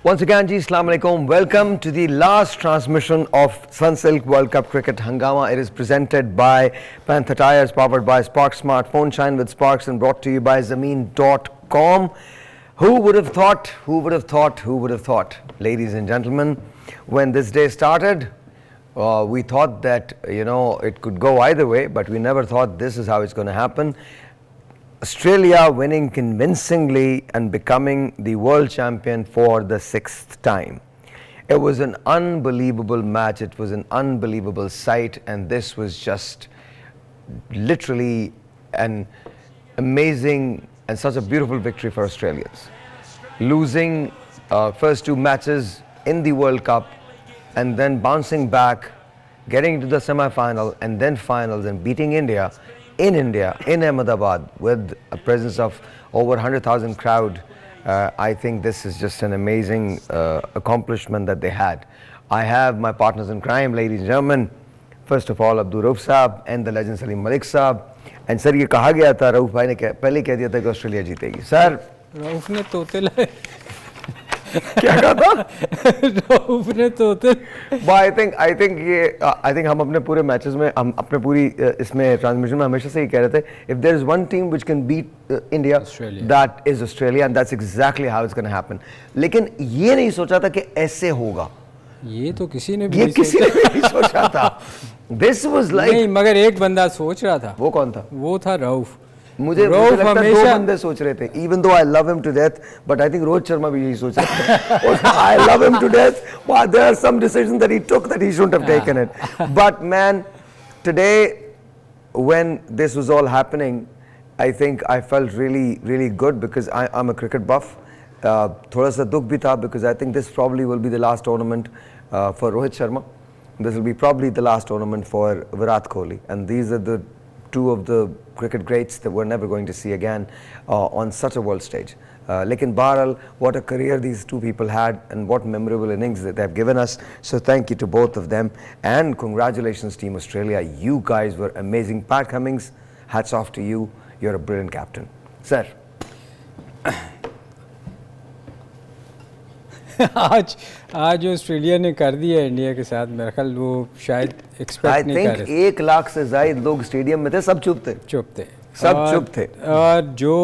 Once again, ji, Assalamu alaikum. Welcome to the last transmission of Sunsilk World Cup Cricket Hangama. It is presented by Panther Tires, powered by Spark Smartphone. Shine with Sparks and brought to you by Zameen.com. Who would have thought, who would have thought, who would have thought, ladies and gentlemen, when this day started, we thought that, it could go either way, but we never thought this is how it's going to happen. Australia winning convincingly and becoming the world champion for the 6th time. It was an unbelievable match, it was an unbelievable sight, and this was just literally an amazing and such a beautiful victory for Australians. Losing first two matches in the World Cup and then bouncing back, getting to the semi-final and then finals and beating India, in Ahmedabad, with a presence of over 100,000 crowd. I think this is just an amazing accomplishment that they had. I have my partners in crime, ladies and gentlemen. First of all, Abdul Rauf Saab and the legend Salim Malik Saab. And sir, ये कहा गया था, रऊफ भाई ने पहले कह दिया था कि ऑस्ट्रेलिया जीतेगी. सर, रऊफ ने तोते लाए. क्या कहा था? रऊफ ने तोते. I think हम अपने पूरे मैचेस में, हम अपने पूरी इसमें ट्रांसमिशन में हमेशा से ही कह रहे थे, if there is one team which can beat India, that is Australia, and that's exactly how it's going to happen. लेकिन ये नहीं सोचा था कि ऐसे होगा. ये तो किसी ने भी नहीं सोचा था. This was like, नहीं, मगर एक बंदा सोच रहा था. वो कौन था? वो था रऊफ. मुझे लगता है दो बंदे सोच रहे थे. Even though I love him to death, but I think Rohit Sharma भी यही सोच रहा था. I love him to death, but there are some decisions that he took that he shouldn't have taken it. But man, today when this was all happening, I think I felt really, really good because I'm a cricket buff. थोड़ा सा दुख भी था because I think this probably will be the last tournament for Rohit Sharma. This will be probably the last tournament for Virat Kohli, and these are the two of the cricket greats that we're never going to see again on such a world stage. Lekin Bahral, what a career these two people had and what memorable innings that they've given us. So thank you to both of them, and congratulations Team Australia. You guys were amazing. Pat Cummins, hats off to you. You're a brilliant captain. Sir. आज Australia ने कर दिया India के साथ, मेरा ख्याल वो शायद एक्सपेक्ट नहीं कर रहे थे. 1 लाख से ज़ायद लोग स्टेडियम में थे, सब चुप थे. सब चुप थे. और जो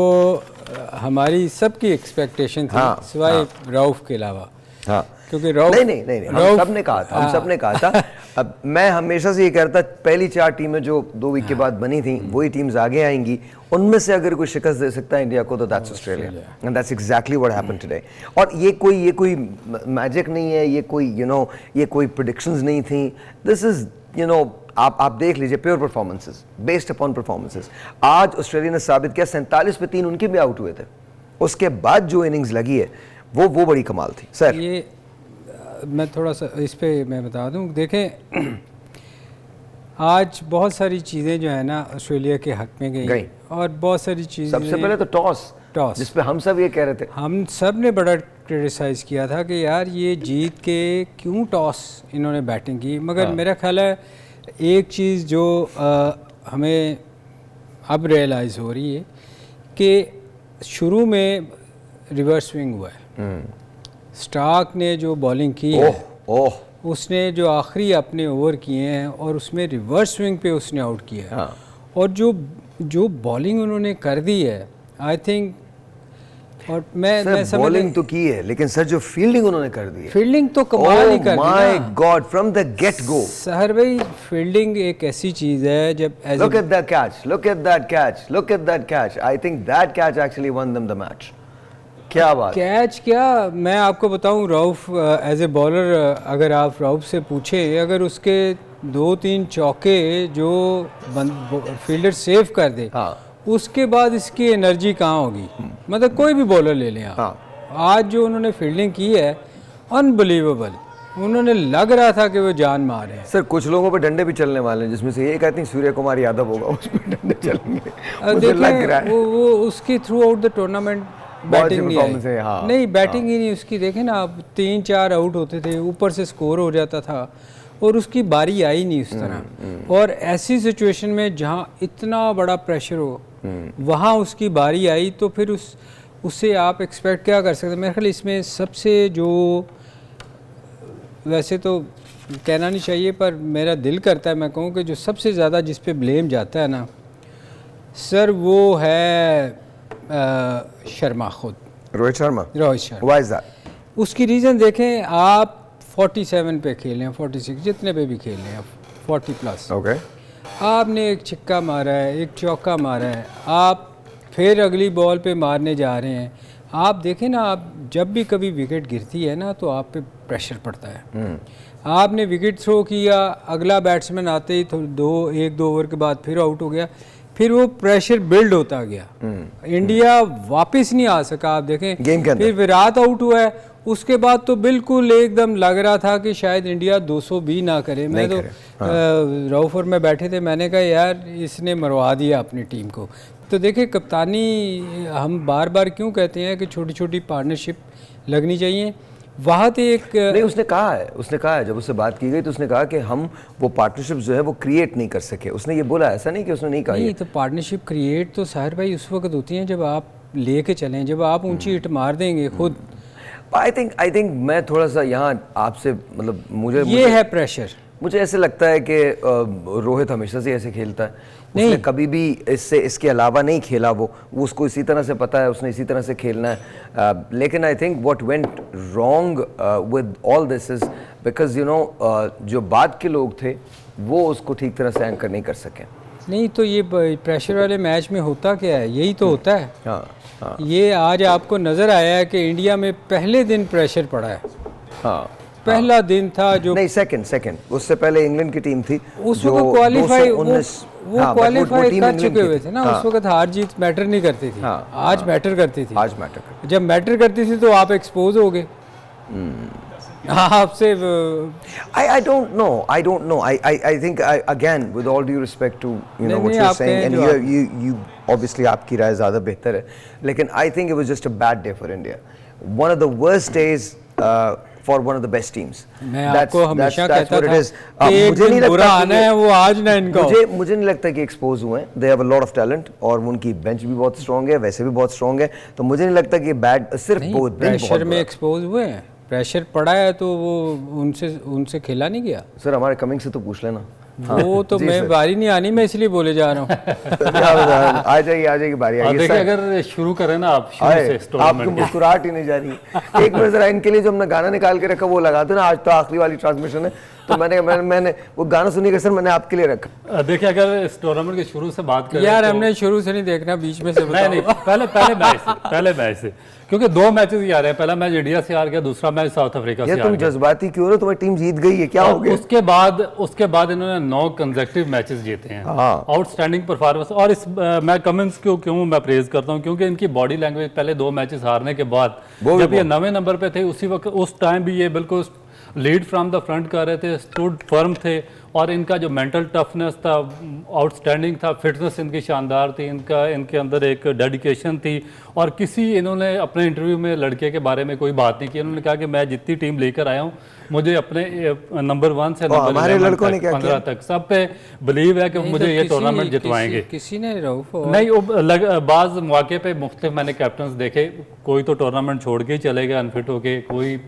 हमारी सबकी एक्सपेक्टेशन थी, सिवाय रऊफ के अलावा. हाँ, क्योंकि रऊफ नहीं हम सबने कहा था, हम सबने कहा था. अब मैं हमेशा से ये कहता, पहली 4 टीमें जो 2 वीक के बाद बनी थी, वही टीम्स आगे आएंगी. उनमें से अगर कोई शिकस्त दे सकता है इंडिया को, तो that's Australia, and that's exactly what happened today. और ये कोई मैजिक नहीं है, ये कोई प्रेडिक्शंस नहीं थी. दिस इज आप देख लीजिए, pure performances, based upon performances. आज ऑस्ट्रेलिया ने साबित किया, 47 पे 3 उनके भी आउट हुए थे. उसके बाद जो इनिंग्स लगी है वो बड़ी कमाल थी. सर, ये मैं थोड़ा सा इस पे मैं बता दूं. देखें, आज बहुत सारी चीज़ें जो है ना ऑस्ट्रेलिया के हक में गई, और बहुत सारी चीज़ें. सबसे पहले तो टॉस, जिस पे हम सब ये कह रहे थे, हम सब ने बड़ा क्रिटिसाइज़ किया था कि यार ये जीत के क्यों टॉस इन्होंने बैटिंग की. मगर मेरा ख्याल है एक चीज़ जो हमें अब रियलाइज़ हो रही है कि शुरू में रिवर्स स्विंग हुआ है. स्टार्क ने जो बॉलिंग की है, उसने जो आखिरी अपने ओवर किए हैं और उसमें रिवर्स स्विंग पे उसने आउट किया है. और जो बॉलिंग उन्होंने कर दी है, आई थिंक, और मैं बॉलिंग तो की है, लेकिन सर जो फील्डिंग उन्होंने कर दी है, फील्डिंग तो कमाल ही कर दी. My god, from the get go. Sahar भाई, फील्डिंग एक ऐसी चीज़ है जब look at that catch. I think that catch actually won them the match. क्या बात. कैच क्या, मैं आपको बताऊं, रऊफ एज ए बॉलर, अगर आप रऊफ से पूछें, अगर उसके 2-3 चौके जो फील्डर सेव कर दे, उसके बाद इसकी एनर्जी कहाँ होगी. मतलब कोई भी बॉलर ले लें आप. आज जो उन्होंने फील्डिंग की है, अनबिलीवेबल. उन्होंने लग रहा था कि वो जान मार रहे हैं. सर, कुछ लोगों पे डंडे भी चलने वाले हैं, जिसमें से एक आई थिंक सूर्य कुमार यादव होगा, उस पर डंडे चलेंगे. मुझे लग रहा है वो उसकी through out the tournament batting नहीं बैटिंग ही नहीं उसकी. देखें ना, आप 3-4 आउट होते थे, ऊपर से स्कोर हो जाता था, और उसकी बारी आई नहीं उस तरह. और ऐसी सिचुएशन में जहाँ इतना बड़ा प्रेशर हो, वहाँ उसकी बारी आई, तो फिर उससे आप एक्सपेक्ट क्या कर सकते हैं? मेरे ख्याल इसमें सबसे जो, वैसे तो कहना नहीं चाहिए पर मेरा दिल करता है मैं कहूँ कि जो सबसे ज़्यादा जिस पे ब्लेम जाता है ना सर, वो है शर्मा खुद, Rohit Sharma. Rohit Sharma. Why is that? उसकी रीज़न देखें आप, 47 पे खेले हैं, 46 जितने पे भी खेले हैं, 40 प्लस, Okay. आपने एक छिक्का मारा है, एक चौका मारा है, आप फिर अगली बॉल पे मारने जा रहे हैं। आप देखें ना, आप जब भी कभी विकेट गिरती है ना तो आप पे प्रेशर पड़ता है। आपने विकेट थ्रो किया, अगला बैट्समैन आते ही तो एक दो ओवर के बाद फिर आउट हो गया, फिर वो प्रेशर बिल्ड होता गया। इंडिया वापस नहीं आ सका। आप देखें गेम के अंदर फिर विराट आउट हुआ है, उसके बाद तो बिल्कुल एकदम लग रहा था कि शायद इंडिया 200 भी ना करे। मैं तो राउफर में बैठे थे, मैंने कहा यार इसने मरवा दिया अपनी टीम को। तो देखिए कप्तानी, हम बार बार क्यों कहते हैं कि छोटी छोटी पार्टनरशिप लगनी चाहिए। वहाँ तो एक नहीं, उसने कहा है जब उससे बात की गई तो उसने कहा कि हम वो पार्टनरशिप जो है वो क्रिएट नहीं कर सके। उसने ये बोला, ऐसा नहीं कि उसने नहीं कहा। नहीं, तो पार्टनरशिप क्रिएट तो साहिर भाई उस वक्त होती हैं जब आप लेके चलें, जब आप ऊंची हिट मार देंगे खुद। आई थिंक मैं थोड़ा सा यहाँ आपसे, मतलब मुझे है प्रेशर। मुझे ऐसे लगता है कि रोहित हमेशा से ऐसे खेलता है। उसने कभी भी इसके अलावा नहीं खेला। वो उसको इसी तरह से पता है, उसने इसी तरह से खेलना है। लेकिन I think what went wrong with all this is because you know जो बाद के लोग थे वो उसको ठीक तरह से एंकर नहीं कर सके। नहीं तो ये प्रेशर वाले मैच में होता क्या है, यही तो होता है। हाँ। ये आज आपको नज़र आया है कि इंडिया में पहले दिन प्रेशर पड़ा है। हाँ, पहला दिन था जो नहीं, सेकंड उससे पहले इंग्लैंड की टीम थी उस वक्त क्वालिफाई, वो क्वालिफाई कर चुके हुए थे ना। हाँ, उस वक्त हार जीत मैटर नहीं करती थी। आज मैटर करती थी। आज मैटर जब मैटर करती थी तो आप एक्सपोज हो गए। आपसे I don't know. I think again, with all due respect to what you're saying, and you obviously आपकी राय ज़्यादा बेहतर है, लेकिन I think it was just a bad day for India. One of the worst days for one of the best teams. मैं आपको हमेशा कहता था कि एक दिन बुरा आना है, वो आज ना इनका। मुझे नहीं लगता कि एक्सपोज हुए हैं। They have a lot of talent और उनकी बेंच भी बहुत स्ट्रॉन्ग है, वैसे भी बहुत स्ट्रॉन्ग है। तो मुझे नहीं लगता कि बैड सिर्फ प्रेशर में एक्सपोज हुए हैं। प्रेशर पड़ा है तो वो उनसे खेला नहीं गया। सर हमारे कमिंग से तो पूछ लेना। वो तो मैं बारी नहीं आनी, मैं इसलिए बोले जा रहा हूँ। आ जाएगी बारी। देखिए अगर शुरू करें ना आप शुरू से, आपकी मुस्कुराहट ही नहीं जा रही। एक मिनट जरा इनके लिए जो हमने गाना निकाल के रखा वो लगा दो ना। आज तो आखिरी वाली ट्रांसमिशन है तो मैंने वो गाना सुनिएगा सर, मैंने आपके लिए रखा। देखिए अगर इस टूर्नामेंट के शुरू से बात करें यार, हमने शुरू से नहीं देखना, बीच में से नहीं, पहले मैच से क्योंकि 2 मैचेस ही आ रहे हैं। पहला मैच इंडिया से हार गया, दूसरा मैच साउथ अफ्रीका से हार गया। तुम जज्बाती क्यों हो? तुम्हारी टीम जीत गई है, क्या हो गया? उसके बाद इन्होंने 9 कंसेक्यूटिव मैचेस जीते हैं। Outstanding performance. और इस मैं कमिंस को क्यों मैं प्रेज करता हूं, क्योंकि इनकी बॉडी लैंग्वेज पहले 2 मैचेस हारने के बाद जब ये 9वें नंबर पे थे उसी वक्त, उस टाइम भी ये बिल्कुल लीड फ्रॉम द फ्रंट कर रहे थे, स्टूड फर्म थे। और इनका जो मेंटल टफनेस था आउटस्टैंडिंग था, फिटनेस इनकी शानदार थी, इनके अंदर एक डेडिकेशन थी। और इन्होंने अपने इंटरव्यू में लड़के के बारे में कोई बात नहीं की। इन्होंने कहा कि मैं जितनी टीम लेकर आया हूँ, मुझे अपने नंबर 1 से नंबर 15 तक सब पे बिलीव है कि मुझे ये टूर्नामेंट जितवाएंगे। किसी ने नहीं, बाज मौके पे मुख्तलिफ मैंने कैप्टन्स देखे, कोई तो टूर्नामेंट छोड़ के ही चले गए अनफिट होके, कोई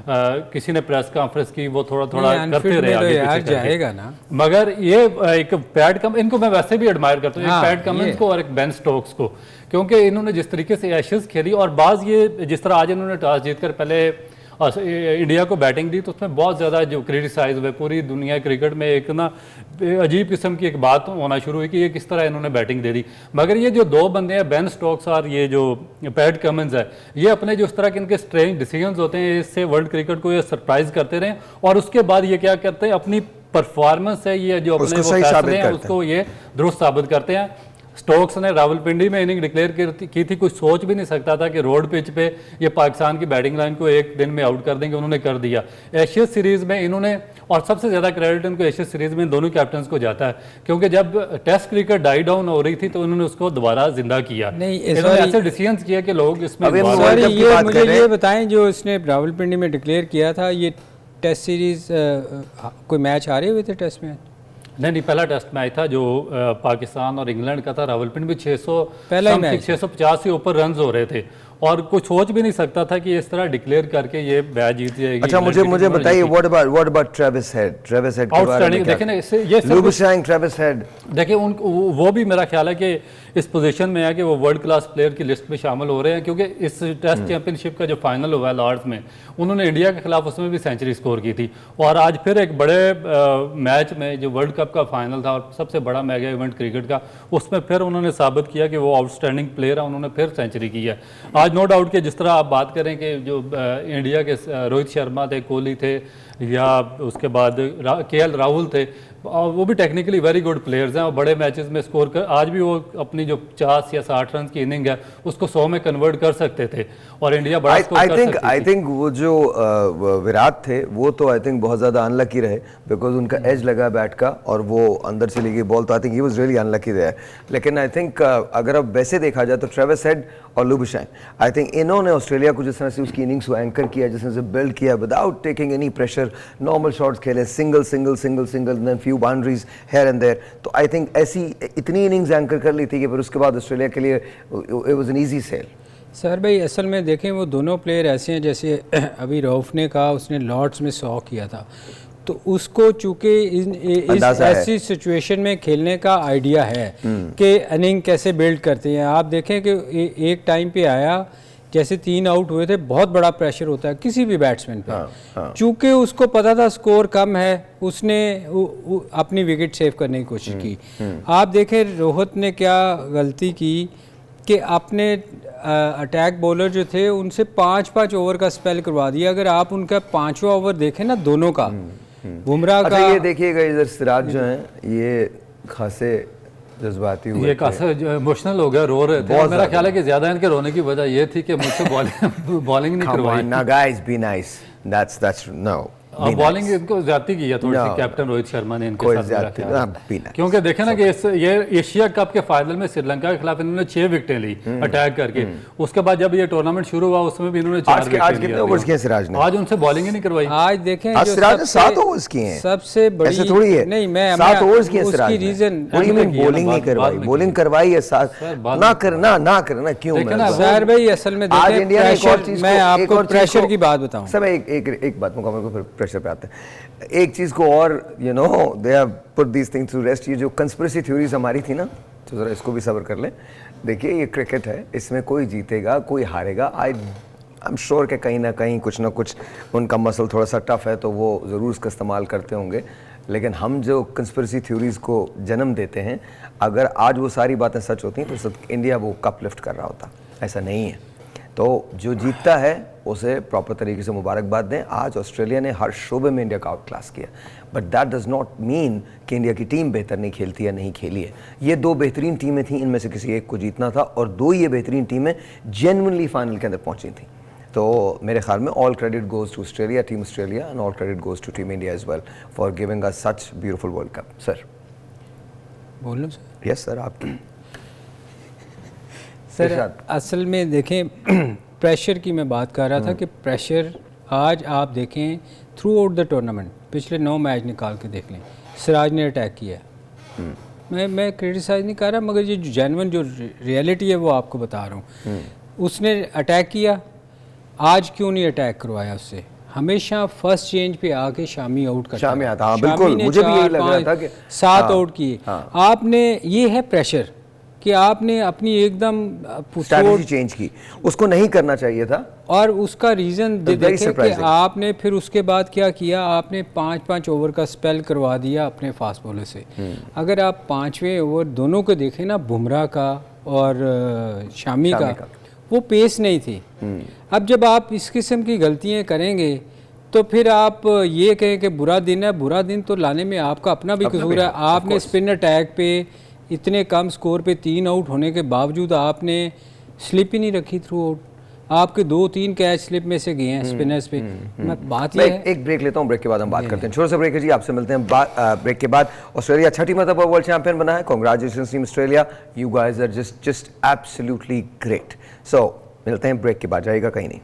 किसी ने प्रेस कॉन्फ्रेंस की, वो थोड़ा करते रहे आगे यार जाएगा ना। मगर ये एक पैट कम, इनको मैं वैसे भी एडमायर करता हूँ, एक पैट कमिंस को और एक बेन स्टोक्स को, क्योंकि इन्होंने जिस तरीके से एशेज खेली और बाज ये जिस तरह आज इन्होंने टॉस जीतकर पहले इंडिया को बैटिंग दी, तो उसमें बहुत ज़्यादा जो क्रिटिसाइज हुए पूरी दुनिया क्रिकेट में, एक ना अजीब किस्म की एक बात होना शुरू हुई कि ये किस तरह इन्होंने बैटिंग दे दी। मगर ये जो 2 बंदे हैं, बेन स्टोक्स और ये जो पैट कमिंस है, ये अपने जो इस तरह के इनके स्ट्रेंज डिसीजंस होते हैं, इससे वर्ल्ड क्रिकेट को ये सरप्राइज करते रहे। और उसके बाद ये क्या करते हैं, अपनी परफॉर्मेंस है ये जो अपने वो फैसले हैं उसको ये दुरुस्त साबित करते हैं। स्टोक्स ने रावलपिंडी में इनिंग डिक्लेयर की थी, कुछ सोच भी नहीं सकता था कि रोड पिच पे ये पाकिस्तान की बैटिंग लाइन को एक दिन में आउट कर देंगे, उन्होंने कर दिया। एशिया सीरीज में इन्होंने, और सबसे ज़्यादा क्रेडिट इनको एशिया सीरीज में दोनों कैप्टन्स को जाता है, क्योंकि जब टेस्ट क्रिकेट डाई डाउन हो रही थी तो उन्होंने उसको दोबारा जिंदा किया। इन्होंने ऐसे डिसीजन किया कि लोग इसमें। मुझे ये बताएं, जो इसने रावलपिंडी में डिक्लेयर किया था, ये टेस्ट सीरीज कोई मैच हारे हुए थे टेस्ट में? नहीं, पहला टेस्ट मैच था जो पाकिस्तान और इंग्लैंड का था, रावलपिंडी में 650 से ऊपर रन्स हो रहे थे। और कोई सोच भी नहीं सकता था कि इस तरह डिक्लेयर करके ये मैच जीत जाएगी। अच्छा, मुझे बताइए व्हाट अबाउट ट्रेविस हेड के बारे में देखें ना, ये लुबुशैंग, ट्रेविस हेड, देखिए वो भी मेरा ख्याल है कि इस पोजीशन में है कि वो वर्ल्ड क्लास प्लेयर की लिस्ट में शामिल हो रहे हैं, क्योंकि इस टेस्ट चैंपियनशिप का जो फाइनल हुआ है लॉर्ड्स में, उन्होंने इंडिया के खिलाफ उसमें भी सेंचुरी स्कोर की थी, और आज फिर एक बड़े मैच में जो वर्ल्ड कप का फाइनल था और सबसे बड़ा मेगा इवेंट क्रिकेट का, उसमें फिर उन्होंने साबित किया कि वो आउटस्टैंडिंग प्लेयर है, उन्होंने फिर सेंचुरी की है आज। नो डाउट कि जिस तरह आप बात करें कि जो इंडिया के रोहित शर्मा थे, कोहली थे, या उसके बाद केएल राहुल थे, वो भी टेक्निकली वेरी गुड प्लेयर्स हैं और बड़े मैचेस में स्कोर कर, आज भी वो अपनी जो 50 या 60 रन की इनिंग है उसको 100 में कन्वर्ट कर सकते थे और इंडिया बड़ा स्कोर कर सकती थी। आई थिंक वो जो विराट थे वो तो आई थिंक बहुत ज़्यादा अनलकी रहे, बिकॉज उनका एज लगा बैट का और वो अंदर चली गई बॉल, तो I think he was really unlucky there. लेकिन आई थिंक अगर अब वैसे देखा जाए तो ट्रेविस हेड और लुबुशैंग, आई थिंक इन्होंने ऑस्ट्रेलिया को जिस तरह से उसकी इनिंग्स को एंकर किया, जिस तरह से बिल्ड किया without taking any pressure, normal shots खेले, single single single single, then few boundaries here and there, तो आई थिंक ऐसी इतनी इनिंग्स एंकर कर ली थी कि फिर उसके बाद ऑस्ट्रेलिया के लिए it was an easy sail. Sir भाई असल में देखें वो दोनों प्लेयर ऐसे हैं, जैसे अभी रऊफ ने कहा उसने लॉर्ड्स में 100 किया था, तो उसको चूँकि इस ऐसी सिचुएशन में खेलने का आइडिया है कि इनिंग कैसे बिल्ड करते हैं। आप देखें कि एक टाइम पे आया जैसे 3 आउट हुए थे, बहुत बड़ा प्रेशर होता है किसी भी बैट्समैन पे। चूँकि उसको पता था स्कोर कम है, उसने अपनी विकेट सेव करने की कोशिश की। आप देखें रोहित ने क्या गलती की कि आपने अटैक बॉलर जो थे उनसे 5-5 ओवर का स्पेल करवा दिया। अगर आप उनका 5वां ओवर देखें ना दोनों का, बुमराह का, ये देखिएगा इधर सिराज जो हैं ये खासे जज्बाती हुए, ये खासा इमोशनल हो गया, रो रहे थे। मेरा ख्याल है कि ज्यादा इनके रोने की वजह ये थी कि मुझसे बॉलिंग नहीं करवाई। Now guys be nice, that's no, bowling इनको ज्यादा की है थोड़ी सी, कैप्टन रोहित शर्मा ने इनके साथ, क्योंकि देखे ना कि ये एशिया कप के फाइनल में श्रीलंका के खिलाफ इन्होंने 6 विकेटें ली अटैक करके। उसके बाद जब ये टूर्नामेंट शुरू हुआ उसमें भी इन्होंने 4 विकेट लिए। ओवर्स किए सिराज ने? आज उनसे बॉलिंग ही नहीं करवाई। आज देखें आज सिराज ने 7 ओवर्स किए हैं, सबसे बड़ी ऐसे थोड़ी है। नहीं, मैं 7 ओवर्स किए सिराज ने, रीजन बॉलिंग नहीं करवाई, बॉलिंग करवाई है 7 ना करना क्यों? सर भाई असल में आज इंडिया ने एक और चीज, मैं आपको प्रेशर की बात बताऊं। सब एक बात मुकम्मल को फिर प्रेशर पे आते हैं। एक चीज को और you know they have put these things to rest. ये जो कंस्पिरेसी थ्योरीज हमारी थी ना, तो जरा इसको भी सब्र कर लें। देखिए ये क्रिकेट है, इसमें कोई जीतेगा कोई हारेगा। आई एम श्योर कि कहीं ना कहीं कुछ ना कुछ उनका मसल थोड़ा सा टफ है तो वो ज़रूर उसका इस्तेमाल करते होंगे, लेकिन हम जो कंस्पिरेसी थ्योरीज को जन्म देते हैं, अगर आज वो सारी बातें सच होती हैं तो इंडिया वो कप लिफ्ट कर रहा होता। ऐसा नहीं है। तो जो जीतता है उसे प्रॉपर तरीके से मुबारकबाद दें। आज ऑस्ट्रेलिया ने हर शोबे में इंडिया का आउट क्लास किया, but that does not mean कि इंडिया की टीम बेहतर नहीं खेलती या नहीं खेली है। ये 2 बेहतरीन टीमें थीं, इनमें से किसी एक को जीतना था और 2 ये बेहतरीन टीमें जेन्युइनली फाइनल के अंदर पहुंची थी। तो मेरे ख्याल में all credit goes to Australia, team Australia, and all credit goes to team India as well for giving us such beautiful world cup. Sir बोल लो सर। यस सर, आपकी सर असल में देखें प्रेशर की मैं बात कर रहा था कि प्रेशर आज आप देखें थ्रू आउट द टूर्नामेंट, पिछले 9 मैच निकाल के देख लें, सिराज ने अटैक किया है। मैं क्रिटिसाइज नहीं कर रहा, मगर ये जो जेन्युइन जो रियलिटी है वो आपको बता रहा हूँ। उसने अटैक किया, आज क्यों नहीं अटैक करवाया उससे? हमेशा फर्स्ट चेंज पे आके शामी आउट करता है। शामी आता, हाँ बिल्कुल, मुझे भी यही लग रहा था कि 7 आउट किए। आपने, ये है प्रेशर कि आपने अपनी एकदम स्ट्रैटेजी चेंज की, उसको नहीं करना चाहिए था। और उसका रीज़न देखें कि आपने फिर उसके बाद क्या किया, आपने 5-5 ओवर का स्पेल करवा दिया अपने फास्ट बॉलर से। अगर आप 5वें ओवर दोनों को देखें ना, बुमराह का और शामी का, वो पेस नहीं थी। अब जब आप इस किस्म की गलतियाँ करेंगे तो फिर आप ये कहें कि बुरा दिन है, बुरा दिन तो लाने में आपका अपना भी कसूर है। आपने स्पिन अटैक पे इतने कम स्कोर पे 3 आउट होने के बावजूद आपने स्लिप ही नहीं रखी थ्रू आउट। आपके 2-3 कैच स्लिप में से गए हैं स्पिनर्स पे। बात ये है, एक ब्रेक लेता हूँ, ब्रेक के बाद हम बात करते हैं। छोटा सा ब्रेक है जी, आपसे मिलते हैं ब्रेक के बाद। ऑस्ट्रेलिया 6ठी मरतबा वर्ल्ड चैंपियन बना है। Congratulations team Australia, you guys are just absolutely great. So मिलते हैं ब्रेक के बाद, जाएगा कहीं नहीं।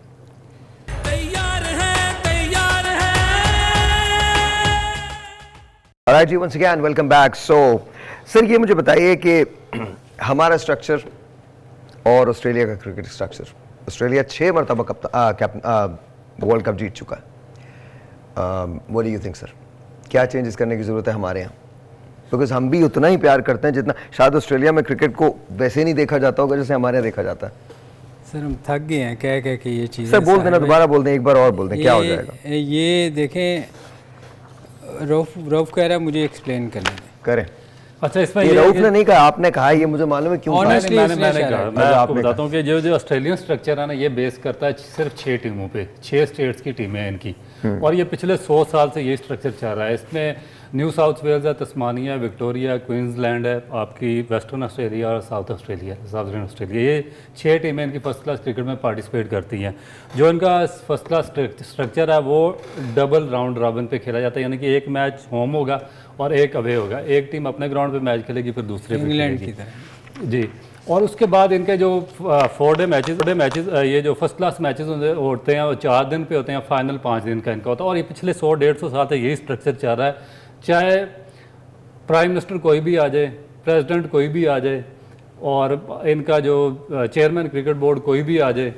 Alright, once again, welcome back. So, sir ये मुझे बताइए कि हमारा स्ट्रक्चर और ऑस्ट्रेलिया का क्रिकेट स्ट्रक्चर ऑस्ट्रेलिया 6 मरतबा वर्ल्ड कप जीत चुका है। What do you think sir, क्या चेंजेस करने की ज़रूरत है हमारे यहाँ? बिकॉज हम भी उतना ही प्यार करते हैं जितना शायद ऑस्ट्रेलिया में क्रिकेट को वैसे नहीं देखा जाता होगा जैसे हमारे यहाँ देखा जाता है। सर हम थक गए हैं कह कह के ये चीज़। सर बोल देना, दोबारा बोल दें, एक बार और बोल दें, क्या हो जाएगा? ये देखें, रऊफ कह रहा है मुझे एक्सप्लेन करने दें। करें। अच्छा, इसमें ये रऊफ ने नहीं कहा, आपने कहा, ये मुझे मालूम है क्यों कहा। Honestly, मैंने इसने कहा, इशारा मैं आपको बताता हूँ कि जो ऑस्ट्रेलियन स्ट्रक्चर है ना, ये बेस करता है सिर्फ 6 टीमों पे, 6 स्टेट्स की टीमें हैं इनकी, और ये पिछले 100 साल से ये स्ट्रक्चर चल रहा है। इसमें न्यू साउथ वेल्स है, तस्मानिया, विक्टोरिया, क्वींसलैंड है, आपकी वेस्टर्न ऑस्ट्रेलिया और साउथर्न ऑस्ट्रेलिया, ये 6 टीमें इनकी फर्स्ट क्लास क्रिकेट में पार्टिसिपेट करती हैं। जो इनका फर्स्ट क्लास स्ट्रक्चर है वो डबल राउंड रॉबिन पे खेला जाता है, यानी कि एक मैच होम होगा और एक अवे होगा। एक टीम अपने ग्राउंड पे मैच खेलेगी, फिर दूसरे पे इंग्लैंड खेलेगी की तरह जी। और उसके बाद इनके जो 4 डे मैचेस ये जो फर्स्ट क्लास मैचेस होते हैं वो 4 दिन पे होते हैं, फाइनल 5 दिन का इनका होता है। और ये पिछले 100-150 साल से यही स्ट्रक्चर चल रहा है, चाहे प्राइम मिनिस्टर कोई भी आ जाए, प्रेसिडेंट कोई भी आ जाए, और इनका जो चेयरमैन क्रिकेट बोर्ड कोई भी आ जाए,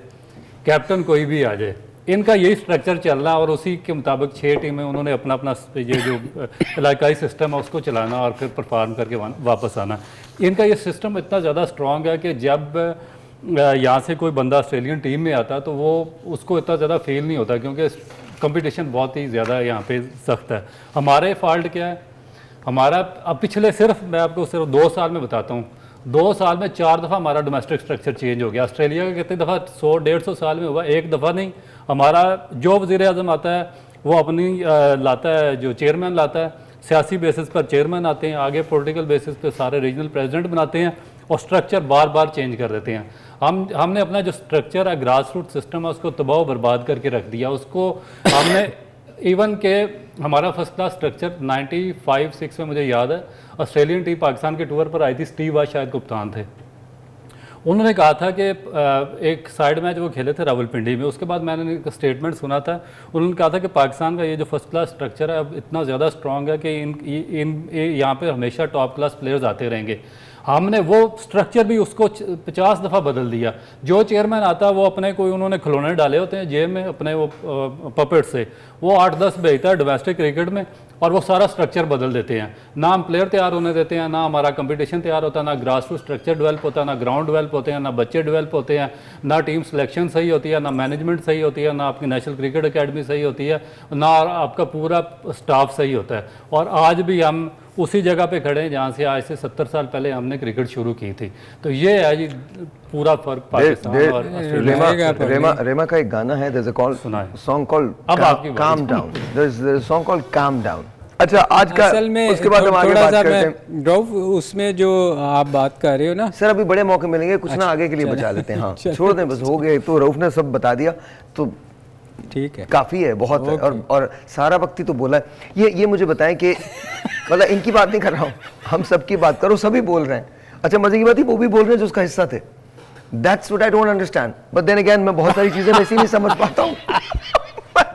कैप्टन कोई भी आ जाए, इनका यही स्ट्रक्चर चल रहा है। और उसी के मुताबिक 6 टीमें उन्होंने अपना अपना ये जो इलाकाई सिस्टम है उसको चलाना और फिर परफॉर्म करके वापस आना। इनका ये सिस्टम इतना ज़्यादा स्ट्रॉन्ग है कि जब यहाँ से कोई बंदा ऑस्ट्रेलियन टीम में आता है तो वो उसको इतना ज़्यादा फील नहीं होता, क्योंकि कंपटीशन बहुत ही ज़्यादा यहाँ पे सख्त है। हमारे फॉल्ट क्या है, हमारा अब पिछले सिर्फ मैं आपको सिर्फ 2 साल में बताता हूँ, 2 साल में 4 दफ़ा हमारा डोमेस्टिक स्ट्रक्चर चेंज हो गया। ऑस्ट्रेलिया का कितनी दफ़ा 100-150 साल में हुआ, एक दफ़ा नहीं। हमारा जो वज़ीर आज़म आता है वो अपनी लाता है, जो चेयरमैन लाता है, सियासी बेसिस पर चेयरमैन आते हैं, आगे पॉलिटिकल बेसिस पर सारे रीजनल प्रेसिडेंट बनाते हैं, और स्ट्रक्चर बार बार चेंज कर देते हैं। हमने अपना जो स्ट्रक्चर है, ग्रास रूट सिस्टम है, उसको तबाह बर्बाद करके रख दिया। उसको हमने इवन के हमारा फर्स्ट क्लास स्ट्रक्चर 95-6 में मुझे याद है, ऑस्ट्रेलियन टीम पाकिस्तान के टूर पर आई थी, स्टीव वाश शायद कप्तान थे। उन्होंने कहा था कि एक साइड मैच वो खेले थे रावलपिंडी में, उसके बाद मैंने एक स्टेटमेंट सुना था, उन्होंने कहा था कि पाकिस्तान का ये जो फर्स्ट क्लास स्ट्रक्चर है अब इतना ज़्यादा स्ट्रॉन्ग है कि यहाँ पे हमेशा टॉप क्लास प्लेयर्स आते रहेंगे। हमने वो स्ट्रक्चर भी उसको 50 दफ़ा बदल दिया। जो चेयरमैन आता वो अपने कोई उन्होंने खिलौने डाले होते हैं जेब में अपने, वो पपेट से वो 8-10 भेजता है डोमेस्टिक क्रिकेट में, और वो सारा स्ट्रक्चर बदल देते हैं। ना हम प्लेयर तैयार होने देते हैं, ना हमारा कंपटीशन तैयार होता, ना ग्रास रूट स्ट्रक्चर डेवलप होता, ना ग्राउंड डेवलप होते हैं, ना बच्चे डेवलप होते हैं, ना टीम सिलेक्शन सही होती है, ना मैनेजमेंट सही होती है, ना आपकी नेशनल क्रिकेट अकेडमी सही होती है, ना आपका पूरा स्टाफ सही होता है। और आज भी हम उसी जगह पे खड़े हैं जहाँ से आज से 70 साल पहले हमने क्रिकेट शुरू की थी। तो ये है जी पूरा फर्क पाकिस्तान और ऑस्ट्रेलिया। रेमा का एक गाना है, there's a song called Calm Down, there's a song called Calm Down। अच्छा, आज का असल में उसके बाद हम आगे बात करते हैं। रऊफ, उसमें जो आप बात कर रहे हो ना सर, अभी बड़े मौके मिलेंगे, कुछ ना आगे के लिए बचा लेते हैं। हाँ, छोड़ दें, बस हो गए। तो रऊफ ने सब बता दिया तो ठीक है, काफ़ी है, बहुत है, और सारा वक्त ही तो बोला है। ये मुझे बताएं कि मतलब इनकी बात नहीं कर रहा हूँ, हम सबकी बात करो, सभी बोल रहे हैं। अच्छा, मजे की बात है वो भी बोल रहे हैं जो उसका हिस्सा थे। That's what I don't understand, but then again मैं बहुत सारी चीज़ें वैसे ही नहीं समझ पाता हूँ।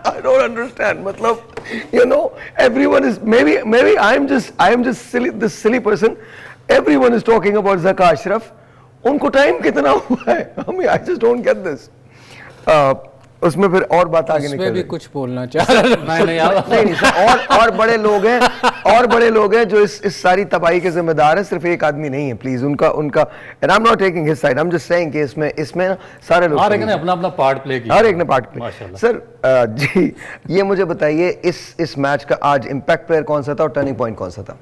I don't understand, मतलब you know everyone is maybe I am just this silly person. Everyone is talking about Zaka Ashraf. उनको टाइम कितना हुआ है? I just don't get this. उसमें फिर और बात आगे निकल भी कुछ बोलना चाह रहा नहीं सर, और बड़े लोग हैं जो इस सारी तबाही के जिम्मेदार हैं। सिर्फ एक आदमी नहीं है, प्लीज उनका and I am not taking his side, I am just saying कि इसमें ना सारे लोग, हर एक ने अपना पार्ट प्ले किया, हर एक ने पार्ट प्ले। सर जी, ये मुझे बताइए, इस मैच का आज इम्पैक्ट प्लेयर कौन सा था और टर्निंग पॉइंट कौन सा था?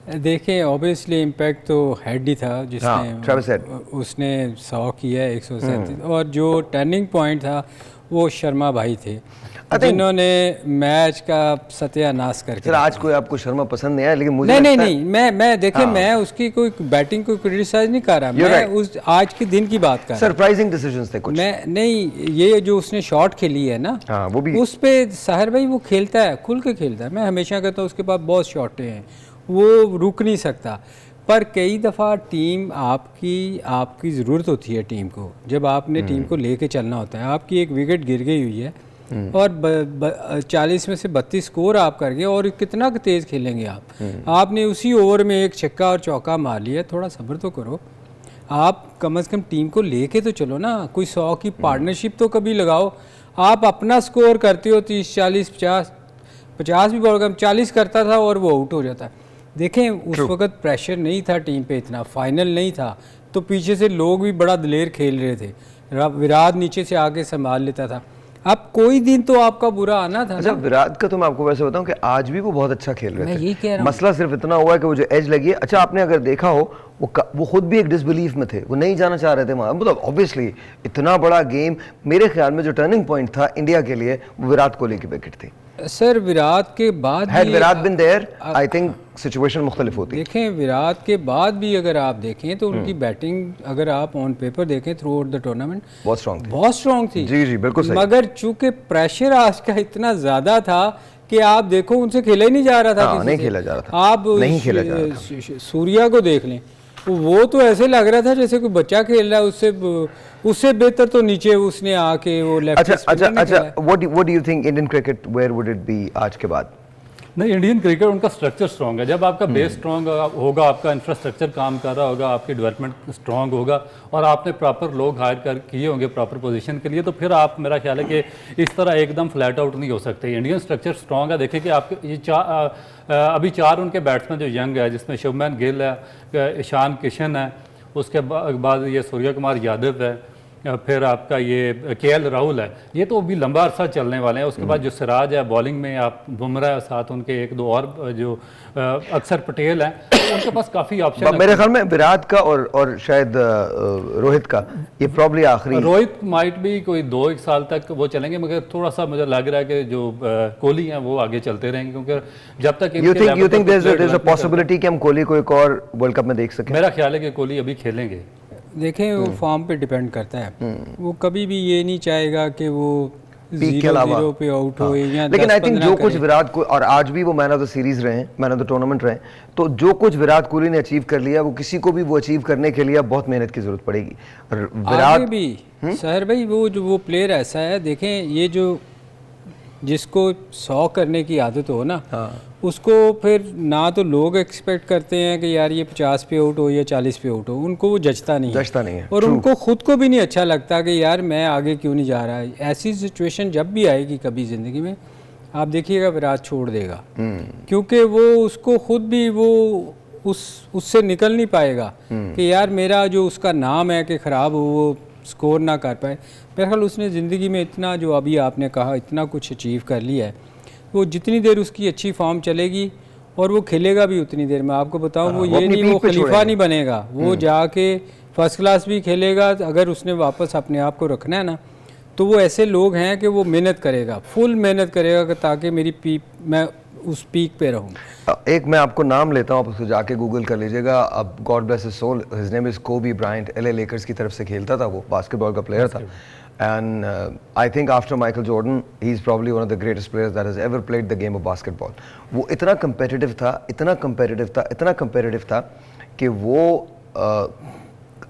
देखें, ऑब्वियसली इम्पैक्ट तो हेड ही था, जिसने उसने 100 किया 137, और जो टर्निंग पॉइंट था वो शर्मा भाई थे, जिन्होंने मैच का सत्यानाश करके। सर, आज कोई आपको शर्मा पसंद नहीं आया, लेकिन मुझे नहीं, मैं देखें, मैं उसकी कोई बैटिंग को क्रिटिसाइज नहीं कर रहा, मैं उस आज के दिन की बात कर रहा हूं। सरप्राइजिंग डिसीजंस थे कुछ। मैं नहीं, ये जो उसने शॉट खेली है ना, वो भी उस पे साहिर भाई वो खेलता है, खुल के खेलता है। मैं हमेशा कहता हूँ उसके पास बहुत शॉटें हैं, वो रुक नहीं सकता। पर कई दफ़ा टीम आपकी ज़रूरत होती है टीम को, जब आपने टीम को लेके चलना होता है। आपकी एक विकेट गिर गई हुई है और 40 में से 32 स्कोर आप कर गए, और कितना तेज़ खेलेंगे आप? आपने उसी ओवर में एक छक्का और चौका मार लिया, थोड़ा सब्र तो करो। आप कम से कम टीम को लेके तो चलो ना, कोई 100 की पार्टनरशिप तो कभी लगाओ। आप अपना स्कोर करते हो 30 40 50 भी बॉल कम 40 करता था और वो आउट हो जाता। देखें उस वक्त प्रेशर नहीं था टीम पे इतना, फाइनल नहीं था, तो पीछे से लोग भी बड़ा दिलेर खेल रहे थे, विराट नीचे से आके संभाल लेता था। अब कोई दिन तो आपका बुरा आना था। अच्छा, विराट का तो मैं आपको वैसे बताऊं कि आज भी वो बहुत अच्छा खेल रहे थे। मैं यही कह रहा हूं। मसला सिर्फ इतना हुआ है कि वो जो एज लगी है, अच्छा आपने अगर देखा हो वो खुद भी एक डिसबिलीफ में थे, वो नहीं जाना चाह रहे थे वहाँ। मतलब ऑब्वियसली इतना बड़ा गेम, मेरे ख्याल में जो टर्निंग पॉइंट था इंडिया के लिए वो विराट कोहली की विकेट थी। सर विराट के बाद Had Virat been there, I think situation मुख्तलिफ होती। देखें विराट के बाद भी अगर आप देखें तो उनकी बैटिंग अगर आप ऑन पेपर देखें थ्रू आउट द टूर्नामेंट बहुत स्ट्रॉन्ग थी, बहुत स्ट्रॉन्ग थी। जी जी बिल्कुल सही। मगर चूंकि प्रेशर आज का इतना ज्यादा था कि आप देखो उनसे खेला ही नहीं जा रहा था। हाँ, नहीं खेला जा रहा था, आप नहीं खेला जा रहा था। सूर्या को देख लें, वो तो ऐसे लग रहा था जैसे कोई बच्चा खेल रहा है, उससे बेहतर तो नीचे उसने आके वो लेफ्ट। अच्छा, what do you think Indian cricket where would it be आज के बाद? नहीं, इंडियन क्रिकेट उनका स्ट्रक्चर स्ट्रॉन्ग है। जब आपका बेस स्ट्रॉन्ग होगा, आपका इंफ्रास्ट्रक्चर काम कर रहा होगा, आपकी डेवलपमेंट स्ट्रॉन्ग होगा और आपने प्रॉपर लोग हायर कर किए होंगे प्रॉपर पोजीशन के लिए, तो फिर आप, मेरा ख्याल है कि इस तरह एकदम फ्लैट आउट नहीं हो सकते। इंडियन स्ट्रक्चर स्ट्रॉन्ग है। देखिए कि आपके ये अभी 4 उनके बैट्समैन जो यंग है, जिसमें शुभमन गिल है, ईशान किशन है, उसके बाद ये सूर्य कुमार यादव है, फिर आपका ये केएल राहुल है, ये तो अभी लंबा अरसा चलने वाले हैं। उसके बाद जो सिराज है बॉलिंग में, आप बुमराह साथ उनके 1-2 और जो अक्षर पटेल हैं, तो उनके पास काफ़ी ऑप्शन। मेरे ख्याल में विराट का और शायद रोहित का ये प्रॉब्ली आखिरी। रोहित माइट भी कोई 2-1 साल तक वो चलेंगे, मगर थोड़ा सा मुझे लग रहा है कि जो कोहली हैं वो आगे चलते रहेंगे, क्योंकि जब तक you think there is a possibility कि हम कोहली को एक और वर्ल्ड कप में देख सकें? मेरा ख्याल है कि कोहली अभी खेलेंगे। देखें वो फॉर्म पे डिपेंड करता है, वो कभी भी ये नहीं चाहेगा कि वो पीक के अलावा 0 पे आउट हो या लेकिन आई थिंक 10-15 जो कुछ विराट को, और आज भी वो मैन ऑफ द सीरीज रहे हैं, मैन ऑफ द टूर्नामेंट रहे, तो जो कुछ विराट कोहली ने अचीव कर लिया, वो किसी को भी वो अचीव करने के लिए बहुत मेहनत की जरूरत पड़ेगी। विराट भी सहर भाई वो प्लेयर ऐसा है, देखें ये जो जिसको 100 करने की आदत हो ना, उसको फिर ना तो लोग एक्सपेक्ट करते हैं कि यार ये 50 पे आउट हो या 40 पे आउट हो, उनको वो जचता नहीं है और उनको खुद को भी नहीं अच्छा लगता कि यार मैं आगे क्यों नहीं जा रहा है। ऐसी सिचुएशन जब भी आएगी कभी ज़िंदगी में, आप देखिएगा विराट छोड़ देगा, क्योंकि वो उसको खुद भी वो उससे निकल नहीं पाएगा कि यार मेरा जो उसका नाम है कि ख़राब हो, वो स्कोर ना कर पाए। मेरे ख्याल उसने ज़िंदगी में इतना, जो अभी आपने कहा, इतना कुछ अचीव कर लिया है, वो जितनी देर उसकी अच्छी फॉर्म चलेगी और वो खेलेगा भी उतनी देर में। आपको बताऊं वो ये नहीं वो खलीफा नहीं बनेगा, वो जाके फर्स्ट क्लास भी खेलेगा। अगर उसने वापस अपने आप को रखना है ना, तो वो ऐसे लोग हैं कि वो मेहनत करेगा, फुल मेहनत करेगा ताकि मेरी मैं उस पीक पे रहूं। एक मैं आपको नाम लेता हूँ, आप उसको जाके गूगल कर लीजिएगा। अब God bless his soul, his name is Kobe Bryant. LA Lakers की तरफ से खेलता था, वो बास्केटबॉल का प्लेयर था। And I think after Michael Jordan, he's probably one of the greatest players that has ever played the game of basketball. वो इतना competitive था कि वो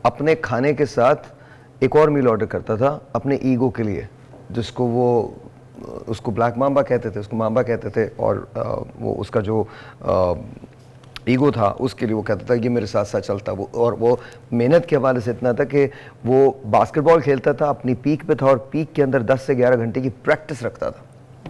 अपने खाने के साथ एक और मील ऑर्डर करता था अपने ईगो के लिए, जिसको वो उसको ब्लैक माम्बा कहते थे, उसको माम्बा कहते थे, और वो उसका जो ईगो था उसके लिए वो कहता था कि मेरे साथ साथ चलता। वो और वो मेहनत के हवाले से इतना था कि वो बास्केटबॉल खेलता था, अपनी पीक पे था, और पीक के अंदर 10 से 11 घंटे की प्रैक्टिस रखता था।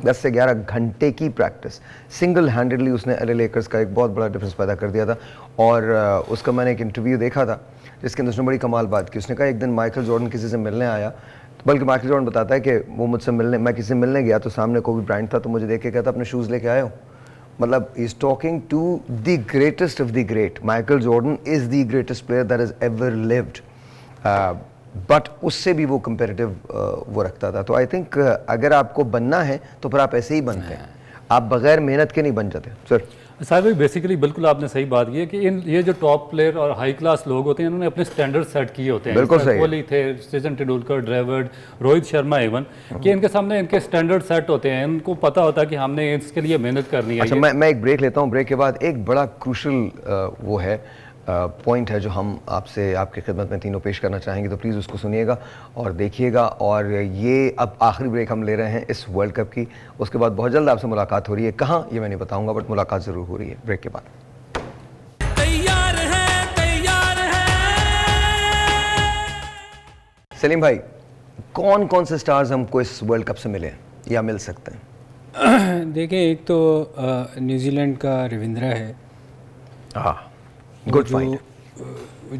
10 से 11 घंटे की प्रैक्टिस, सिंगल हैंडेडली उसने LA लेकर्स का एक बहुत बड़ा डिफरेंस पैदा कर दिया था। और उसका मैंने एक इंटरव्यू देखा था जिसके अंदर उसने बड़ी कमाल बात की। उसने कहा एक दिन माइकल जॉर्डन किसी से मिलने आया, बल्कि माइकल जॉर्डन बताता है कि वो मुझसे मिलने, मैं किसी से मिलने गया तो सामने कोबी ब्रायंट था, तो मुझे देख के कहता अपने शूज़ लेके आए हो। मतलब he is talking to the greatest of the great. Michael Jordan is the greatest player that has ever lived, but उससे भी वो कंपेरेटिव वो रखता था। तो आई थिंक अगर आपको बनना है तो फिर आप ऐसे ही बनते हैं, आप बगैर मेहनत के नहीं बन जाते। सर साहब भाई बेसिकली बिल्कुल आपने सही बात की है कि ये जो टॉप प्लेयर और हाई क्लास लोग होते हैं, इन्होंने अपने स्टैंडर्ड सेट किए होते हैं। बिल्कुल सही। कोहली थे, सचिन तेंदुलकर, ड्रेविड, रोहित शर्मा इवन, कि इनके सामने इनके स्टैंडर्ड सेट होते हैं, इनको पता होता है कि हमने इसके लिए मेहनत करनी है। अच्छा, मैं एक ब्रेक लेता हूँ। ब्रेक के बाद एक बड़ा क्रूशल वो है पॉइंट है जो हम आपसे आपकी खिदमत में तीनों पेश करना चाहेंगे, तो प्लीज़ उसको सुनिएगा और देखिएगा। और ये अब आखिरी ब्रेक हम ले रहे हैं इस वर्ल्ड कप की, उसके बाद बहुत जल्द आपसे मुलाकात हो रही है। कहाँ ये मैं नहीं बताऊंगा, बट मुलाकात ज़रूर हो रही है ब्रेक के बाद। तैयार है सलीम भाई, कौन कौन से स्टार्स हमको इस वर्ल्ड कप से मिले या मिल सकते हैं? देखें, एक तो न्यूजीलैंड का रविंद्रा है। हाँ, गुड फाइंड।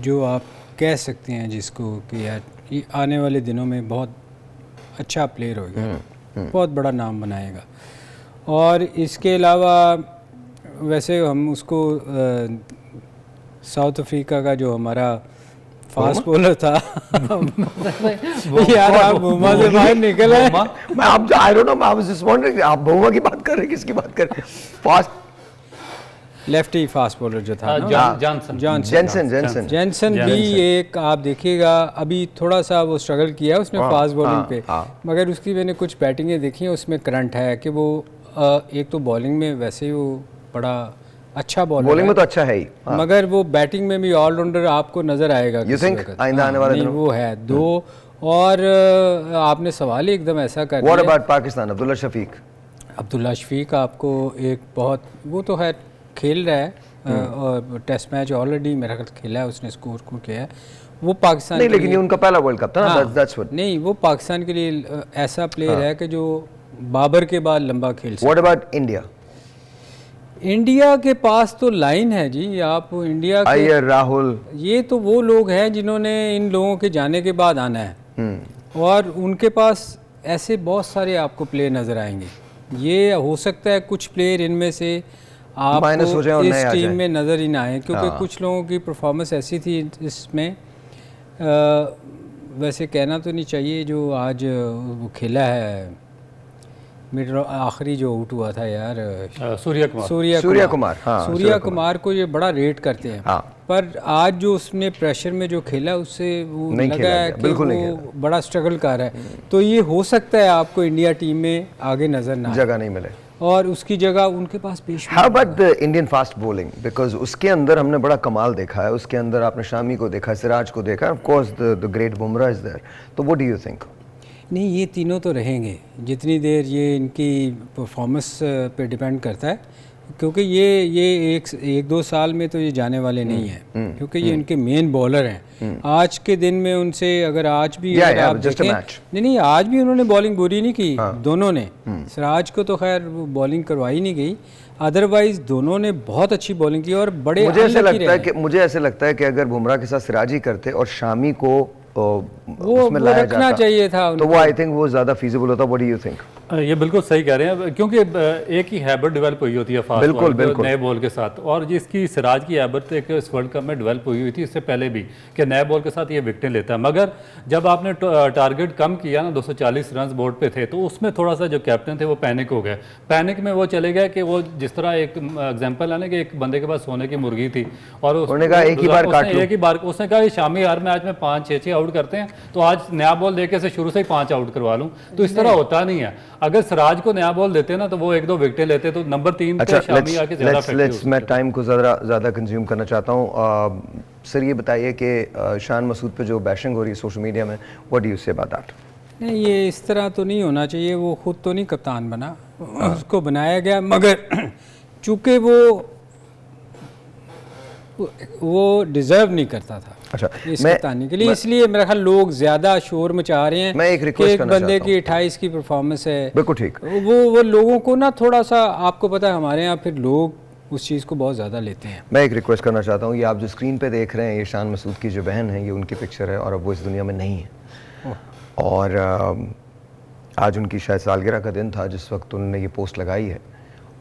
जो आप कह सकते हैं जिसको कि यार ये आने वाले दिनों में बहुत अच्छा प्लेयर होगा, बहुत बड़ा नाम बनाएगा। और इसके अलावा वैसे हम उसको साउथ अफ्रीका का जो हमारा फास्ट बॉलर था यार, आप बुमा से बाहर निकल आए। मैं आप I don't know, I was just wondering आप बुमा की बात कर रहे हैं, किसकी बात कर रहे हैं? फास्ट लेफ्टी फास्ट बॉलर जो था ना, जॉनसन भी एक आप देखिएगा, अभी थोड़ा सा वो स्ट्रगल किया उसने फास्ट बॉलिंग पे, मगर उसकी मैंने कुछ बैटिंगें देखी हैं, उसमें करंट है कि वो एक तो बॉलिंग में वैसे ही वो बड़ा अच्छा बॉलिंग में तो अच्छा है ही, मगर वो बैटिंग में भी ऑलराउंडर आपको नजर आएगा। यू थिंक आइंदा आने वाले दिनों वो है दो। और आपने सवाल ही एकदम ऐसा कर दिया। What about Pakistan? अब्दुल्ला शफीक आपको एक बहुत, वो तो है खेल रहा है और टेस्ट मैच ऑलरेडी मेरा ख्याल खेला है उसने, स्कोर को किया है वो पाकिस्तान नहीं, लेकिन ये उनका पहला वर्ल्ड कप था ना, दैट्स व्हाट। नहीं, वो पाकिस्तान के लिए ऐसा प्लेयर है कि जो बाबर के बाद लंबा खेल सकता है। What about India? इंडिया के पास तो लाइन है जी, आप इंडिया के अय्यर, राहुल, ये तो वो लोग हैं जिन्होंने इन लोगों के जाने के बाद आना है, और उनके पास ऐसे बहुत सारे आपको प्लेयर नज़र आएंगे। ये हो सकता है कुछ प्लेयर इनमें से आपको इस टीम में नज़र ही ना आए, क्योंकि कुछ लोगों की परफॉर्मेंस ऐसी थी इसमें, वैसे कहना तो नहीं चाहिए, जो आज वो खेला है मिड आखिरी जो आउट हुआ था यार, सूर्या कुमार को ये बड़ा रेट करते हैं, पर आज जो उसने प्रेशर में जो खेला उससे वो लगा है कि वो बड़ा स्ट्रगल कर रहा है। तो ये हो सकता है आपको इंडिया टीम में आगे नजर ना जगह नहीं मिले और उसकी जगह उनके पास पेश। How about the Indian fast bowling? Because उसके अंदर हमने बड़ा कमाल देखा है, उसके अंदर आपने शामी को देखा, सिराज को देखा, of course the great Bumrah is there. तो व्हाट डू यू थिंक? नहीं, ये तीनों तो रहेंगे जितनी देर ये इनकी परफॉर्मेंस पे डिपेंड करता है, क्योंकि ये एक दो साल में तो ये जाने वाले नहीं हैं, क्योंकि ये इनके मेन बॉलर हैं। आज के दिन में उनसे अगर आज भी आप देखें, नहीं आज भी उन्होंने बॉलिंग बुरी नहीं की, दोनों ने। सिराज को तो खैर बॉलिंग करवाई नहीं गई, अदरवाइज दोनों ने बहुत अच्छी बॉलिंग की और बड़े मुझे ऐसे लगता है कि अगर बुमराह के साथ सिराज ही करते और शामी को वो रखना चाहिए था, तो वो आई थिंक वो ज्यादा फीजिबल होता। What do you think? ये बिल्कुल सही कह रहे हैं, क्योंकि एक ही हैबिट डेवलप हुई होती है फास्ट बॉल नए बॉल के साथ, और जिसकी सिराज की हैबिट एक इस वर्ल्ड कप में डेवलप हुई थी इससे पहले भी, कि नए बॉल के साथ ये विकेटें लेता है। मगर जब आपने टारगेट कम किया ना, 240 रन बोर्ड पे थे, तो उसमें थोड़ा सा जो कैप्टन थे वो पैनिक हो गए। पैनिक में वो चले गए कि वो जिस तरह एक एग्जाम्पल है ना कि एक बंदे के पास सोने की मुर्गी थी और उसने कहा एक ही बार उसने कहा शामी यार मैच में 5-6 आउट करते हैं, तो आज नया बॉल देके से शुरू से ही 5 आउट करवा लूं। तो इस तरह होता नहीं है। अगर सिराज को नया बॉल देते ना तो वो 1-2 विकेटें लेते, तो नंबर 3 पे शामी आके ज्यादा इफेक्टिव। मैं टाइम को ज़्यादा कंज्यूम करना चाहता हूँ। सर ये बताइए कि शान मसूद पे जो बैशिंग हो रही है सोशल मीडिया में, what do you say about that? नहीं, ये इस तरह तो नहीं होना चाहिए। वो खुद तो नहीं कप्तान बना, उसको बनाया गया, मगर चूँकि वो डिजर्व नहीं करता था इस कप्तानी के लिए, इसलिए मेरा ख्याल लोग ज्यादा शोर मचा रहे हैं। मैं एक रिक्वेस्ट करना बंदे की 28 की परफॉर्मेंस है, बिल्कुल ठीक, वो लोगों को ना थोड़ा सा, आपको पता है हमारे यहाँ फिर लोग उस चीज़ को बहुत ज़्यादा लेते हैं। मैं एक रिक्वेस्ट करना चाहता हूँ, ये आप जो स्क्रीन पे देख रहे हैं, ये शान मसूद की जो बहन है, ये उनकी पिक्चर है और अब वो इस दुनिया में नहीं है। और आज उनकी शायद सालगिरह का दिन था जिस वक्त उन्होंने ये पोस्ट लगाई है,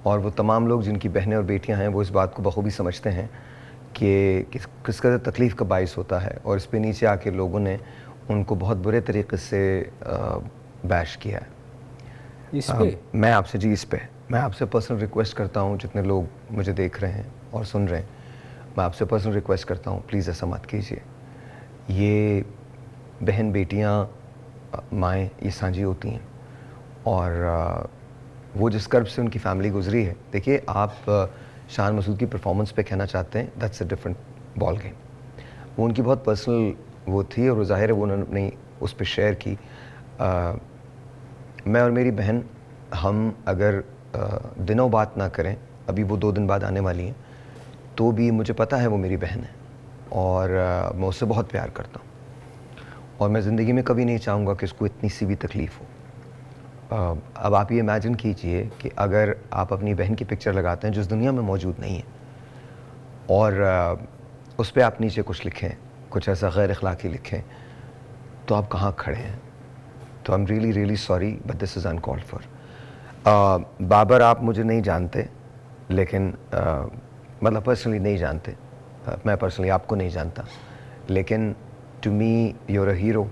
और वो तमाम लोग जिनकी बहनें और बेटियाँ हैं वो इस बात को बखूबी समझते हैं कि किस कदर तकलीफ़ का बाइस होता है, और इस पे नीचे आके लोगों ने उनको बहुत बुरे तरीके से बैश किया है। इस पे मैं आपसे पर्सनल रिक्वेस्ट करता हूँ, जितने लोग मुझे देख रहे हैं और सुन रहे हैं, मैं आपसे पर्सनल रिक्वेस्ट करता हूँ, प्लीज़ ऐसा मत कीजिए। ये बहन बेटियाँ माएँ ये सांझी होती हैं, और वो जिस कर्ब से उनकी फैमिली गुजरी है, देखिए आप शान मसूद की परफॉर्मेंस पे कहना चाहते हैं, that's a different ball game. वो उनकी बहुत पर्सनल वो थी, और ज़ाहिर है वो उन्होंने उस पर शेयर की। मैं और मेरी बहन, हम अगर दिनों बात ना करें, अभी वो 2 दिन बाद आने वाली हैं, तो भी मुझे पता है वो मेरी बहन है और मैं उससे बहुत प्यार करता हूँ। और मैं ज़िंदगी में कभी नहीं चाहूँगा कि उसको इतनी सी भी तकलीफ़ हो। अब आप ये इमेजिन कीजिए कि अगर आप अपनी बहन की पिक्चर लगाते हैं जो इस दुनिया में मौजूद नहीं है, और उस पर आप नीचे कुछ लिखें, कुछ ऐसा गैर अखलाक़ी लिखें, तो आप कहाँ खड़े हैं? तो I am really really sorry but this is uncalled for. Babar, आप मुझे नहीं जानते, लेकिन मतलब पर्सनली नहीं जानते, मैं पर्सनली आपको नहीं जानता, लेकिन to me you're a hero.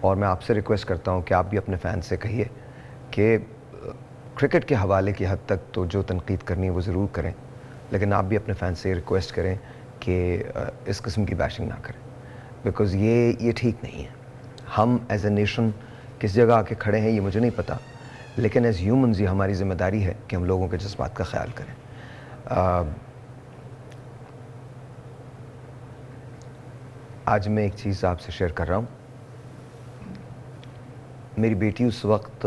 और मैं आपसे रिक्वेस्ट करता हूँ कि आप भी अपने फ़ैन से कहिए कि क्रिकेट के हवाले की हद तक तो जो तनकीद करनी है वो ज़रूर करें, लेकिन आप भी अपने फ़ैन से रिक्वेस्ट करें कि इस किस्म की बैशिंग ना करें, बिकॉज़ ये ठीक नहीं है। हम एज ए नेशन किस जगह आके खड़े हैं ये मुझे नहीं पता, लेकिन एज़ ह्यूमन्स ये हमारी ज़िम्मेदारी है कि हम लोगों के जज्बात का ख्याल करें। आज मैं एक चीज़ आपसे शेयर कर रहा हूँ। मेरी बेटी उस वक्त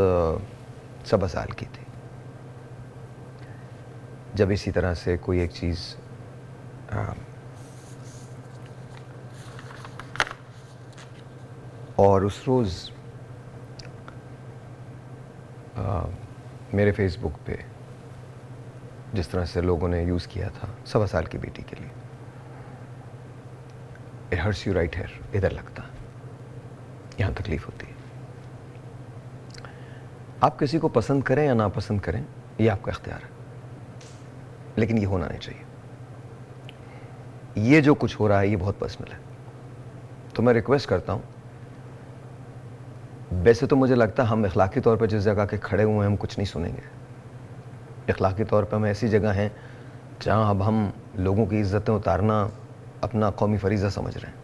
7 साल की थी जब इसी तरह से कोई एक चीज़ और उस रोज़ मेरे फेसबुक पे जिस तरह से लोगों ने यूज़ किया था 7 साल की बेटी के लिए, it hurts you right here, इधर लगता, यहाँ तकलीफ़ होती है। आप किसी को पसंद करें या ना पसंद करें ये आपका इख्तियार है, लेकिन ये होना नहीं चाहिए। ये जो कुछ हो रहा है ये बहुत पर्सनल है। तो मैं रिक्वेस्ट करता हूँ, वैसे तो मुझे लगता है हम इखलाकी तौर पर जिस जगह के खड़े हुए हैं हम कुछ नहीं सुनेंगे। इखलाकी तौर पर हम ऐसी जगह हैं जहाँ अब हम लोगों की इज़्ज़तें उतारना अपना कौमी फरीज़ा समझ रहे हैं,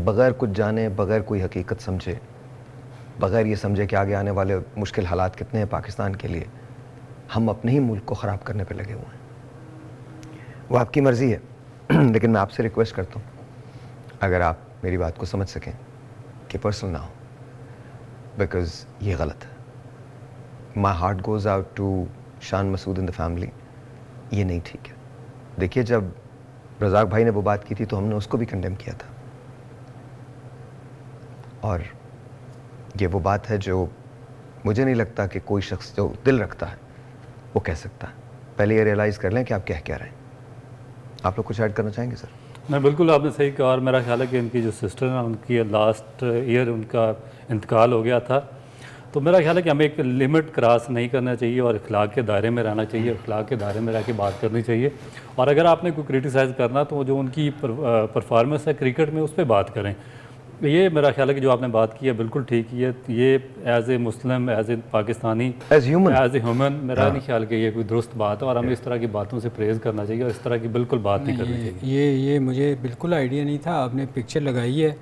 बग़ैर कुछ जाने, बग़ैर कोई हकीकत समझे, बग़ैर ये समझे कि आगे आने वाले मुश्किल हालात कितने हैं पाकिस्तान के लिए, हम अपने ही मुल्क को ख़राब करने पे लगे हुए हैं। वो आपकी मर्ज़ी है लेकिन मैं आपसे रिक्वेस्ट करता हूँ अगर आप मेरी बात को समझ सकें कि पर्सनल ना हो, बिकॉज़ ये गलत है। My heart goes out to Shan Masood in the family, ये नहीं ठीक है। देखिए, जब रज़ाक भाई ने वो बात की थी तो हमने उसको भी कंडेम किया था, और ये वो बात है जो मुझे नहीं लगता कि कोई शख्स जो दिल रखता है वो कह सकता है। पहले ये रियलाइज़ कर लें कि आप कह क्या रहे हैं। आप लोग कुछ ऐड करना चाहेंगे सर? नहीं, बिल्कुल आपने सही कहा, और मेरा ख्याल है कि इनकी जो सिस्टर है उनकी लास्ट ईयर उनका इंतकाल हो गया था, तो मेरा ख्याल है कि हमें एक लिमिट क्रॉस नहीं करना चाहिए और अखलाक के दायरे में रहना चाहिए, अखलाक के दायरे में रह के बात करनी चाहिए। और अगर आपने कोई क्रिटिसाइज़ करना तो जो उनकी परफॉर्मेंस है क्रिकेट में उस पर बात करें। ये मेरा ख्याल है कि जो आपने बात की है बिल्कुल ठीक ही है। ये as a Muslim, as a Pakistani, as a human मेरा नहीं ख्याल कि ये कोई दुरुस्त बात है, और हमें इस तरह की बातों से प्रेज़ करना चाहिए और इस तरह की बिल्कुल बात नहीं करनी चाहिए। ये मुझे बिल्कुल आइडिया नहीं था। आपने पिक्चर लगाई है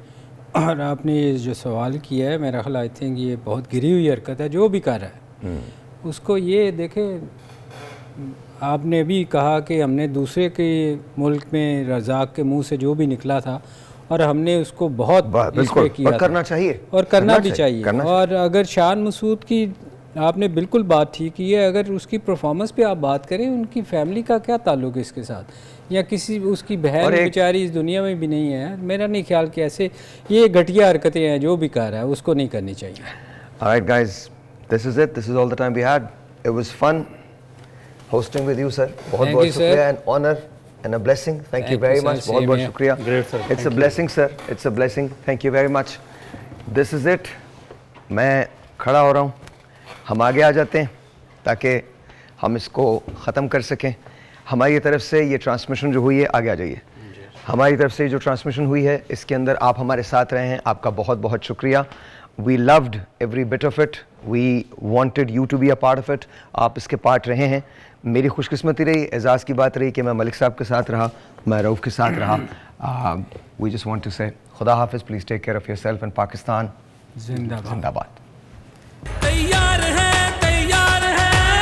और आपने ये जो सवाल किया है, मेरा ख्याल आई थिंक ये बहुत गिरी हुई हरकत है। जो भी कर रहा है उसको ये देखें, आपने भी कहा कि हमने दूसरे के मुल्क में रज़ाक के मुंह से जो भी निकला था और हमने उसको बहुत बिल्कुल किया, और करना चाहिए, और करना भी चाहिए। और अगर शान मसूद की आपने बिल्कुल बात ठीक की है, अगर उसकी परफॉर्मेंस पे आप बात करें, उनकी फैमिली का क्या ताल्लुक है इसके साथ, या किसी उसकी बहन बेचारी इस दुनिया में भी नहीं है। मेरा नहीं ख्याल कि ऐसे ये घटिया हरकतें हैं, जो भी कर रहा है उसको नहीं करनी चाहिए। Alright guys, this is it. This is all the time we had. It was fun hosting with you, sir. बहुत बहुत शुक्रिया, an honor and a blessing. Thank you very much. बहुत बहुत शुक्रिया. Great sir. It's a blessing, sir. It's a blessing. Thank you very much. This is it. मैं खड़ा हो रहा हूँ, हम आगे आ जाते हैं ताकि हम इसको ख़त्म कर सकें। हमारी तरफ से ये ट्रांसमिशन जो हुई है, आगे आ जाइए। हमारी तरफ से जो ट्रांसमिशन हुई है इसके अंदर आप हमारे साथ रहे हैं, आपका बहुत बहुत शुक्रिया। We loved every bit of it. We wanted you to be a part of it. आप इसके पार्ट रहे हैं। मेरी खुशकिस्मती रही, एजाज़ की बात रही कि मैं मलिक साहब के साथ रहा, मैं रऊफ़ के साथ रहा। We just want to say खुदा हाफिज़, please take care of yourself and Pakistan. जिंदाबाद। जिंदाबाद।